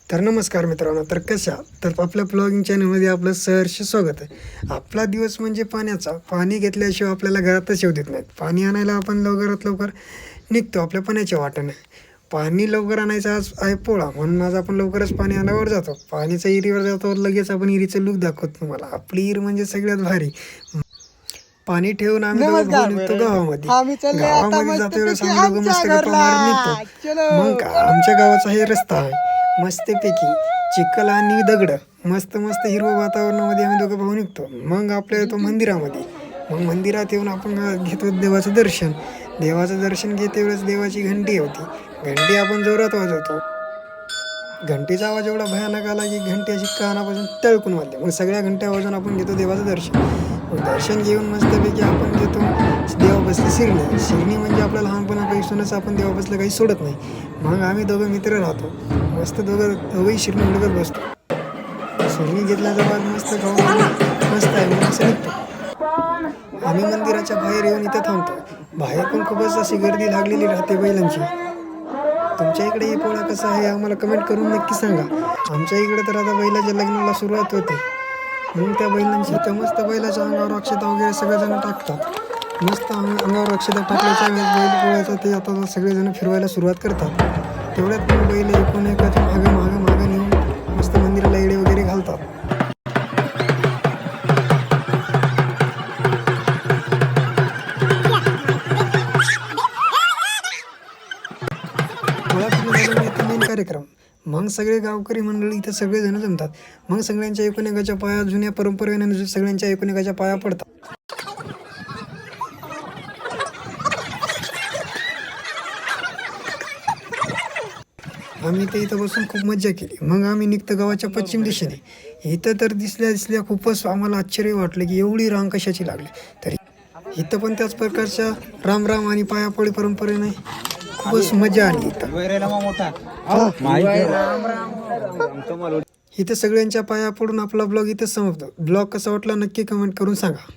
तर नमस्कार मित्रांनो, तर कशा तर आपल्या ब्लॉगिंग चॅनलमध्ये आपलं सहर्ष स्वागत आहे. आपला दिवस म्हणजे पाण्याचा. पाणी घेतल्याशिवाय आपल्याला घरातच येऊ देत नाहीत. पाणी आणायला आपण लवकरात लवकर निघतो आपल्या पाण्याच्या वाटेने. पाणी लवकर आणायचं आज आहे पोळा, म्हणून आज आपण लवकरच पाणी आणायवर जातो. पाणीचा इरीवर जातो, लगेच आपण इरीचं लूक दाखवतो तुम्हाला. आपली इर म्हणजे सगळ्यात भारी. पाणी ठेवून आम्ही दोघं भाऊ निघतो गावामध्ये. गावामध्ये जातो वेळेस आम्ही दोघं मस्त गप्पा मारत निघतो. मग आमच्या गावाचा हे रस्ता आहे मस्तपैकी चिखल आणि दगड, मस्त मस्त हिरवं वातावरणामध्ये आम्ही दोघं भाऊ निघतो. मग आपल्या येतो मंदिरामध्ये. मग मंदिरात येऊन आपण घेतो देवाचं दर्शन. देवाचं दर्शन घेते वेळेस देवाची घंटी होती. घंटी आपण जोरात वाजवतो. घंटीचा आवाज एवढा भयानक आला की घंटी अशी कानापासून तळकून वाजली. मग सगळ्या घंट्या वाजवून आपण घेतो देवाचं दर्शन. मग दर्शन घेऊन मस्तपैकी आपण घेतो देवा बसले शिरणी. शिरणी म्हणजे आपल्या लहानपणापासूनच आपण देवा बसलं काही सोडत नाही. मग आम्ही दोघं मित्र राहतो, मस्त दोघंही शिरणी उडकत बसतो. शिरणी घेतल्याच्या बाद मस्त खाऊन मस्त आहे मग असं निघतो. आम्ही मंदिराच्या बाहेर येऊन इथं थांबतो. बाहेर पण खूपच अशी गर्दी लागलेली राहते बैलांची. तुमच्या इकडे हे पोळा कसा आहे आम्हाला कमेंट करून नक्की सांगा. आमच्या इकडे तर आता बैलाच्या लग्नाला सुरुवात होते. मग त्या बैलांची तर मस्त बैलाच्या अंगावर अक्षता वगैरे सगळेजण टाकतात. मस्त अंगावर अक्षता टाकल्याच्या वेळेस बैल पोळ्याचा ते आता सगळेजण फिरवायला सुरुवात करतात. तेवढ्यात पण बैल एकूण एकाच्या मागं नेऊन मस्त मंदिराला येडे वगैरे घालतात. मेन कार्यक्रम. मग सगळे गावकरी मंडळी इथं सगळेजण जमतात. मग सगळ्यांच्या एकूण पाया जुन्या परंपरेने सगळ्यांच्या एकूण पाया पडतात. आम्ही ते इथं बसून खूप मज्जा केली. मग आम्ही निघतो गावाच्या पश्चिम दिशेने. इथं तर दिसल्या खूपच आम्हाला आश्चर्य वाटलं की एवढी रांग कशाची लागली. तरी इथं पण त्याच प्रकारच्या राम आणि पायापोळी परंपरेने खूपच मजा आली. इथं सगळ्यांच्या पाया पडून आपला ब्लॉग इथं समाप्त. ब्लॉग कसा वाटला नक्की कमेंट करून सांगा.